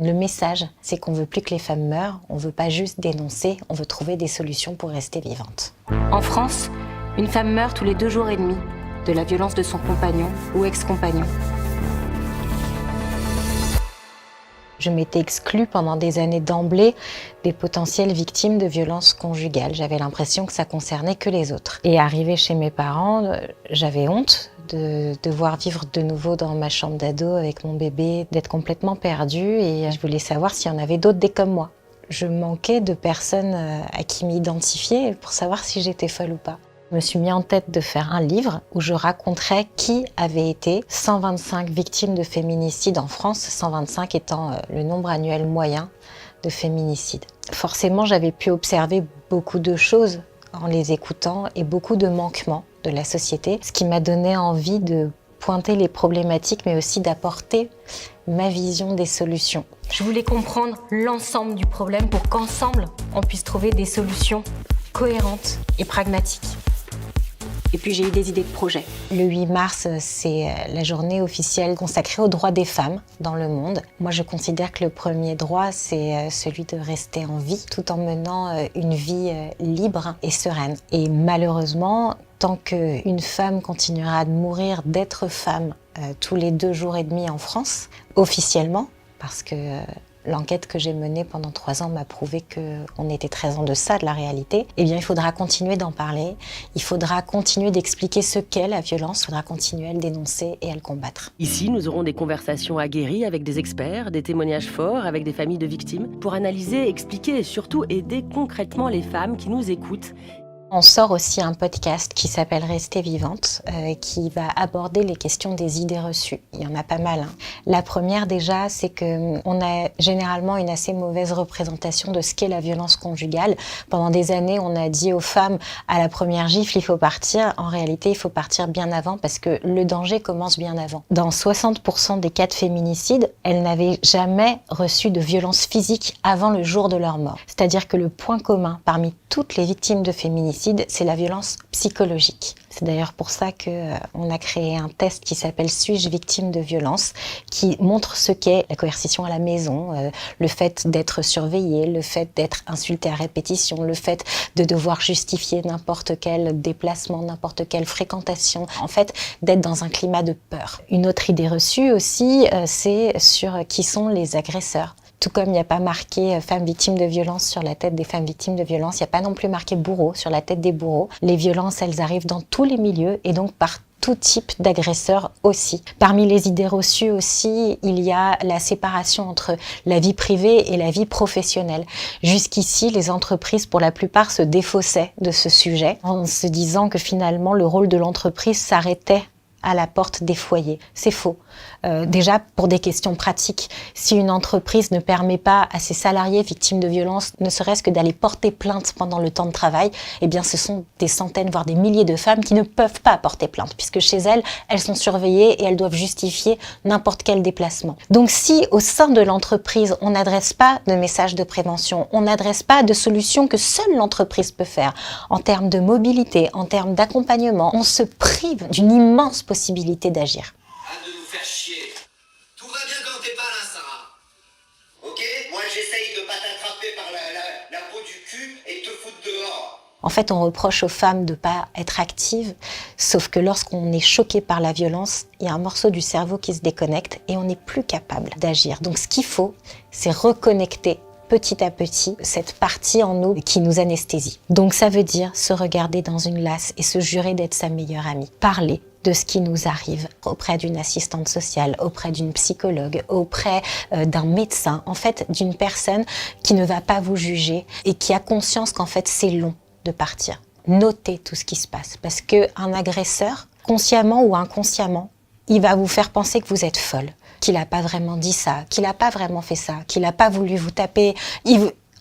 Le message, c'est qu'on veut plus que les femmes meurent, on veut pas juste dénoncer, on veut trouver des solutions pour rester vivantes. En France, une femme meurt tous les 2 jours et demi de la violence de son compagnon ou ex-compagnon. Je m'étais exclue pendant des années d'emblée des potentielles victimes de violences conjugales. J'avais l'impression que ça concernait que les autres. Et arrivée chez mes parents, j'avais honte de devoir vivre de nouveau dans ma chambre d'ado avec mon bébé, d'être complètement perdue et je voulais savoir s'il y en avait d'autres des comme moi. Je manquais de personnes à qui m'identifier pour savoir si j'étais folle ou pas. Je me suis mis en tête de faire un livre où je raconterais qui avait été 125 victimes de féminicide en France, 125 étant le nombre annuel moyen de féminicides. Forcément, j'avais pu observer beaucoup de choses en les écoutant et beaucoup de manquements de la société, ce qui m'a donné envie de pointer les problématiques mais aussi d'apporter ma vision des solutions. Je voulais comprendre l'ensemble du problème pour qu'ensemble, on puisse trouver des solutions cohérentes et pragmatiques. Et puis j'ai eu des idées de projets. Le 8 mars, c'est la journée officielle consacrée aux droits des femmes dans le monde. Moi, je considère que le premier droit, c'est celui de rester en vie, tout en menant une vie libre et sereine. Et malheureusement, tant qu'une femme continuera de mourir d'être femme tous les 2 jours et demi en France, officiellement, parce que l'enquête que j'ai menée pendant 3 ans m'a prouvé qu'on était très en deçà de la réalité. Eh bien, il faudra continuer d'en parler, il faudra continuer d'expliquer ce qu'est la violence, il faudra continuer à le dénoncer et à le combattre. Ici, nous aurons des conversations aguerries avec des experts, des témoignages forts avec des familles de victimes, pour analyser, expliquer et surtout aider concrètement les femmes qui nous écoutent. On sort aussi un podcast qui s'appelle Rester vivante, qui va aborder les questions des idées reçues. Il y en a pas mal. La première déjà, c'est qu'on a généralement une assez mauvaise représentation de ce qu'est la violence conjugale. Pendant des années, on a dit aux femmes, à la première gifle, il faut partir. En réalité, il faut partir bien avant parce que le danger commence bien avant. Dans 60% des cas de féminicide, elles n'avaient jamais reçu de violence physique avant le jour de leur mort. C'est-à-dire que le point commun parmi toutes les victimes de féminicide, c'est la violence psychologique. C'est d'ailleurs pour ça qu'on a créé un test qui s'appelle « Suis-je victime de violence ?», qui montre ce qu'est la coercition à la maison, le fait d'être surveillé, le fait d'être insulté à répétition, le fait de devoir justifier n'importe quel déplacement, n'importe quelle fréquentation, en fait d'être dans un climat de peur. Une autre idée reçue aussi, c'est sur qui sont les agresseurs. Tout comme il n'y a pas marqué femmes victimes de violence sur la tête des femmes victimes de violence, il n'y a pas non plus marqué bourreau sur la tête des bourreaux. Les violences, elles arrivent dans tous les milieux et donc par tout type d'agresseurs aussi. Parmi les idées reçues aussi, il y a la séparation entre la vie privée et la vie professionnelle. Jusqu'ici, les entreprises, pour la plupart, se défaussaient de ce sujet en se disant que finalement, le rôle de l'entreprise s'arrêtait à la porte des foyers. C'est faux. Déjà, pour des questions pratiques, si une entreprise ne permet pas à ses salariés victimes de violences, ne serait-ce que d'aller porter plainte pendant le temps de travail, eh bien, ce sont des centaines, voire des milliers de femmes qui ne peuvent pas porter plainte, puisque chez elles, elles sont surveillées et elles doivent justifier n'importe quel déplacement. Donc, si au sein de l'entreprise, on n'adresse pas de message de prévention, on n'adresse pas de solutions que seule l'entreprise peut faire, en termes de mobilité, en termes d'accompagnement, on se prive d'une immense possibilité d'agir. Arrête de nous faire chier. Tout va bien quand t'es pas là, Sarah. Ok? Moi, j'essaye de pas t'attraper par la peau du cul et te foutre dehors. En fait, on reproche aux femmes de ne pas être actives, sauf que lorsqu'on est choqué par la violence, il y a un morceau du cerveau qui se déconnecte et on n'est plus capable d'agir. Donc ce qu'il faut, c'est reconnecter petit à petit cette partie en nous qui nous anesthésie. Donc ça veut dire se regarder dans une glace et se jurer d'être sa meilleure amie. Parler de ce qui nous arrive auprès d'une assistante sociale, auprès d'une psychologue, auprès d'un médecin, en fait d'une personne qui ne va pas vous juger et qui a conscience qu'en fait c'est long de partir. Notez tout ce qui se passe parce qu'un agresseur, consciemment ou inconsciemment, il va vous faire penser que vous êtes folle, qu'il n'a pas vraiment dit ça, qu'il n'a pas vraiment fait ça, qu'il n'a pas voulu vous taper.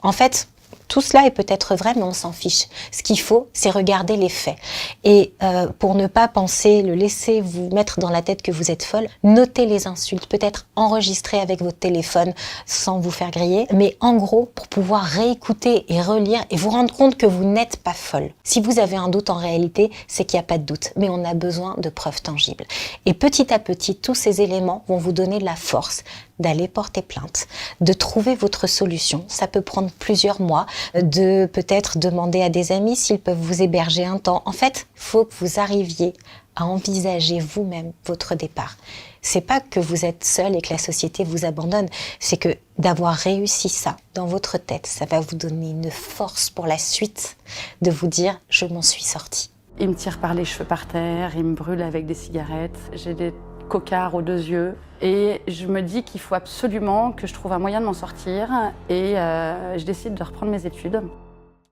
En fait, Tout cela est peut-être vrai, mais on s'en fiche. Ce qu'il faut, c'est regarder les faits. Et pour ne pas penser, le laisser vous mettre dans la tête que vous êtes folle, notez les insultes, peut-être enregistrer avec votre téléphone sans vous faire griller, mais en gros, pour pouvoir réécouter et relire et vous rendre compte que vous n'êtes pas folle. Si vous avez un doute en réalité, c'est qu'il n'y a pas de doute, mais on a besoin de preuves tangibles. Et petit à petit, tous ces éléments vont vous donner de la force d'aller porter plainte, de trouver votre solution. Ça peut prendre plusieurs mois, de peut-être demander à des amis s'ils peuvent vous héberger un temps. En fait, il faut que vous arriviez à envisager vous-même votre départ. C'est pas que vous êtes seul et que la société vous abandonne, c'est que d'avoir réussi ça dans votre tête, ça va vous donner une force pour la suite de vous dire « je m'en suis sortie ». Il me tire par les cheveux par terre, il me brûle avec des cigarettes, j'ai des cocards aux 2 yeux et je me dis qu'il faut absolument que je trouve un moyen de m'en sortir et je décide de reprendre mes études.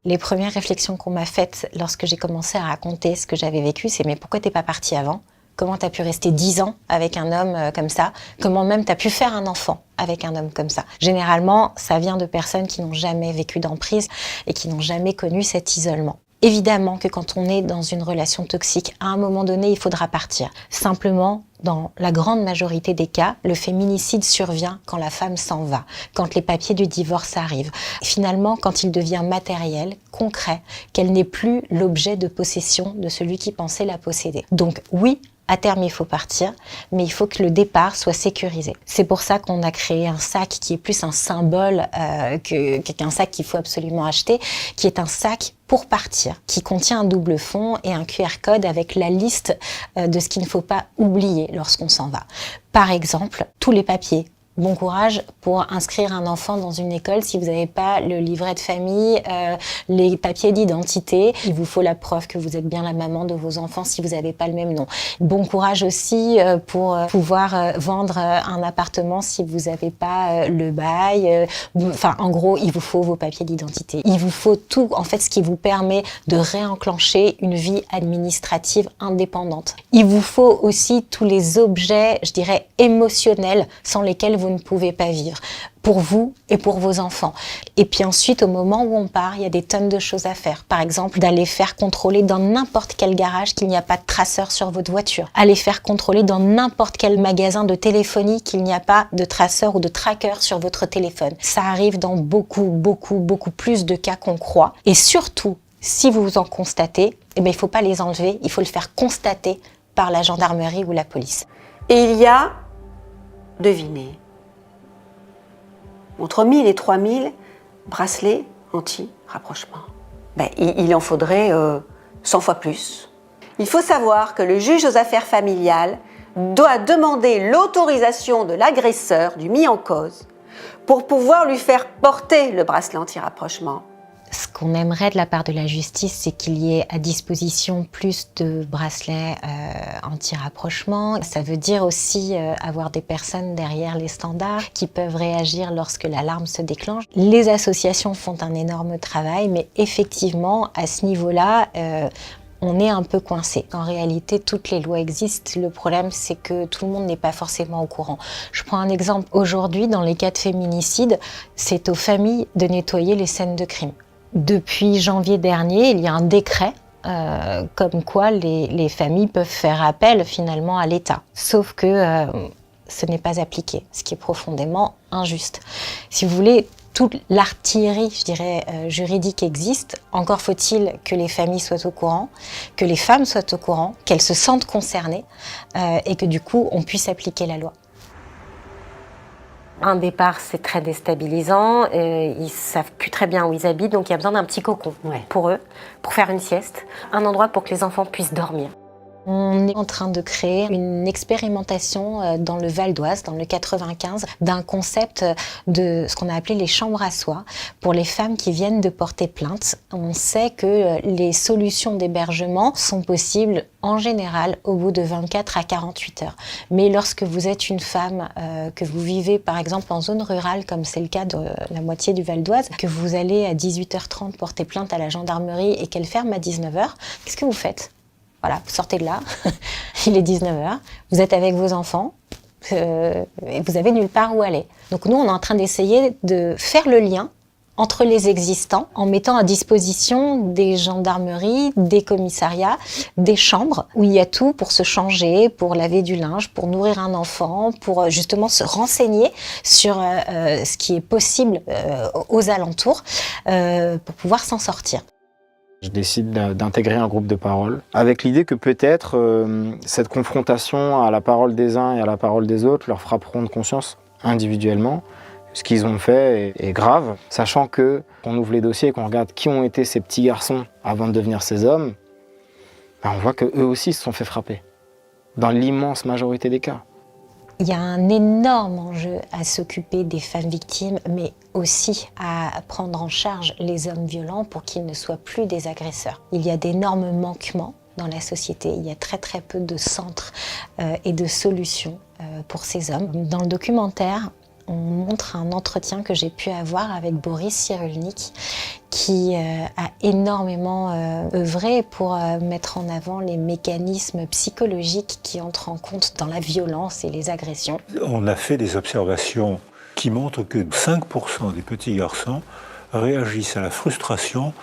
Les premières réflexions qu'on m'a faites lorsque j'ai commencé à raconter ce que j'avais vécu, c'est « mais pourquoi t'es pas partie avant ? Comment t'as pu rester 10 ans avec un homme comme ça ? Comment même t'as pu faire un enfant avec un homme comme ça ?» Généralement, ça vient de personnes qui n'ont jamais vécu d'emprise et qui n'ont jamais connu cet isolement. Évidemment que quand on est dans une relation toxique, à un moment donné, il faudra partir. Simplement, dans la grande majorité des cas, le féminicide survient quand la femme s'en va, quand les papiers du divorce arrivent. Finalement, quand il devient matériel, concret, qu'elle n'est plus l'objet de possession de celui qui pensait la posséder. Donc oui, à terme, il faut partir, mais il faut que le départ soit sécurisé. C'est pour ça qu'on a créé un sac qui est plus un symbole qu'un sac qu'il faut absolument acheter, qui est un sac pour partir, qui contient un double fond et un QR code avec la liste de ce qu'il ne faut pas oublier lorsqu'on s'en va. Par exemple, tous les papiers. Bon courage pour inscrire un enfant dans une école si vous n'avez pas le livret de famille, les papiers d'identité. Il vous faut la preuve que vous êtes bien la maman de vos enfants si vous n'avez pas le même nom. Bon courage aussi pour pouvoir vendre un appartement si vous n'avez pas le bail. Enfin, en gros, il vous faut vos papiers d'identité. Il vous faut tout, en fait, ce qui vous permet de réenclencher une vie administrative indépendante. Il vous faut aussi tous les objets, je dirais, émotionnels sans lesquels vous ne pouvez pas vivre, pour vous et pour vos enfants. Et puis ensuite, au moment où on part, il y a des tonnes de choses à faire. Par exemple, d'aller faire contrôler dans n'importe quel garage qu'il n'y a pas de traceur sur votre voiture. Aller faire contrôler dans n'importe quel magasin de téléphonie qu'il n'y a pas de traceur ou de tracker sur votre téléphone. Ça arrive dans beaucoup plus de cas qu'on croit. Et surtout, si vous en constatez, il ne faut pas les enlever, il faut le faire constater par la gendarmerie ou la police. Et il y a, devinez, entre 1000 et 3000 bracelets anti-rapprochement. Il en faudrait 100 fois plus. Il faut savoir que le juge aux affaires familiales doit demander l'autorisation de l'agresseur, du mis en cause, pour pouvoir lui faire porter le bracelet anti-rapprochement. Ce qu'on aimerait de la part de la justice, c'est qu'il y ait à disposition plus de bracelets anti-rapprochement. Ça veut dire aussi avoir des personnes derrière les standards qui peuvent réagir lorsque l'alarme se déclenche. Les associations font un énorme travail, mais effectivement, à ce niveau-là, on est un peu coincé. En réalité, toutes les lois existent. Le problème, c'est que tout le monde n'est pas forcément au courant. Je prends un exemple. Aujourd'hui, dans les cas de féminicide, c'est aux familles de nettoyer les scènes de crime. Depuis janvier dernier, il y a un décret comme quoi les familles peuvent faire appel finalement à l'État. Sauf que ce n'est pas appliqué, ce qui est profondément injuste. Si vous voulez, toute l'artillerie, je dirais, juridique existe. Encore faut-il que les familles soient au courant, que les femmes soient au courant, qu'elles se sentent concernées et que du coup, on puisse appliquer la loi. Un départ, c'est très déstabilisant. Ils savent plus très bien où ils habitent, donc il y a besoin d'un petit cocon pour eux, pour faire une sieste, un endroit pour que les enfants puissent dormir. On est en train de créer une expérimentation dans le Val d'Oise, dans le 95, d'un concept de ce qu'on a appelé les chambres à soi pour les femmes qui viennent de porter plainte. On sait que les solutions d'hébergement sont possibles en général au bout de 24 à 48 heures. Mais lorsque vous êtes une femme, que vous vivez par exemple en zone rurale, comme c'est le cas de la moitié du Val d'Oise, que vous allez à 18h30 porter plainte à la gendarmerie et qu'elle ferme à 19h, qu'est-ce que vous faites ? Voilà, vous sortez de là, il est 19h, vous êtes avec vos enfants et vous avez nulle part où aller. Donc nous, on est en train d'essayer de faire le lien entre les existants en mettant à disposition des gendarmeries, des commissariats, des chambres où il y a tout pour se changer, pour laver du linge, pour nourrir un enfant, pour justement se renseigner sur ce qui est possible aux alentours pour pouvoir s'en sortir. Je décide d'intégrer un groupe de parole avec l'idée que peut-être cette confrontation à la parole des uns et à la parole des autres leur fera prendre conscience individuellement. Ce qu'ils ont fait est grave, sachant que qu'on ouvre les dossiers et qu'on regarde qui ont été ces petits garçons avant de devenir ces hommes, on voit qu'eux aussi se sont fait frapper, dans l'immense majorité des cas. Il y a un énorme enjeu à s'occuper des femmes victimes, mais aussi à prendre en charge les hommes violents pour qu'ils ne soient plus des agresseurs. Il y a d'énormes manquements dans la société. Il y a très très peu de centres et de solutions pour ces hommes. Dans le documentaire, on montre un entretien que j'ai pu avoir avec Boris Cyrulnik, qui a énormément œuvré pour mettre en avant les mécanismes psychologiques qui entrent en compte dans la violence et les agressions. On a fait des observations qui montrent que 5% des petits garçons réagissent à la frustration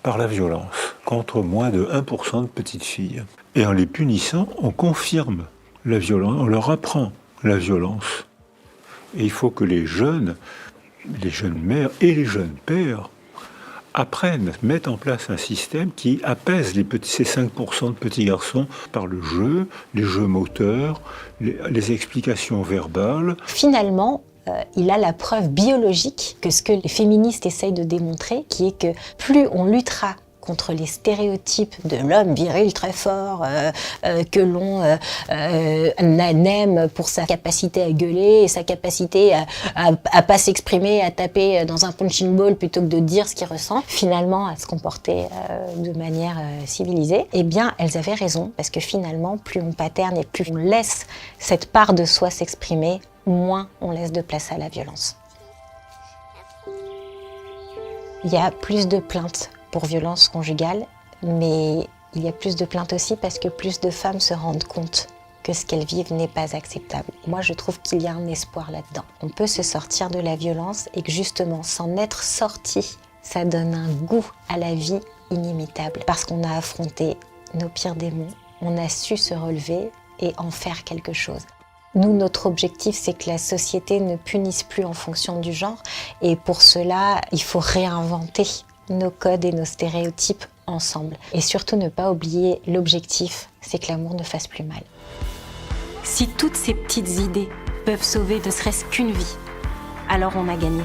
par la violence, contre moins de 1% de petites filles. Et en les punissant, on confirme la violence, on leur apprend la violence. Et il faut que les jeunes mères et les jeunes pères apprennent, mettent en place un système qui apaise ces 5% de petits garçons par le jeu, les jeux moteurs, les explications verbales. Finalement, il a la preuve biologique que ce que les féministes essayent de démontrer, qui est que plus on luttera contre les stéréotypes de l'homme viril très fort que l'on aime pour sa capacité à gueuler et sa capacité à pas s'exprimer, à taper dans un punching ball plutôt que de dire ce qu'il ressent, finalement à se comporter de manière civilisée, eh bien elles avaient raison, parce que finalement plus on paterne et plus on laisse cette part de soi s'exprimer, moins on laisse de place à la violence. Il y a plus de plaintes pour violence conjugale, mais il y a plus de plaintes aussi parce que plus de femmes se rendent compte que ce qu'elles vivent n'est pas acceptable. Moi, je trouve qu'il y a un espoir là-dedans. On peut se sortir de la violence et que justement, s'en être sorti, ça donne un goût à la vie inimitable. Parce qu'on a affronté nos pires démons, on a su se relever et en faire quelque chose. Nous, notre objectif, c'est que la société ne punisse plus en fonction du genre. Et pour cela, il faut réinventer nos codes et nos stéréotypes ensemble. Et surtout ne pas oublier l'objectif, c'est que l'amour ne fasse plus mal. Si toutes ces petites idées peuvent sauver ne serait-ce qu'une vie, alors on a gagné.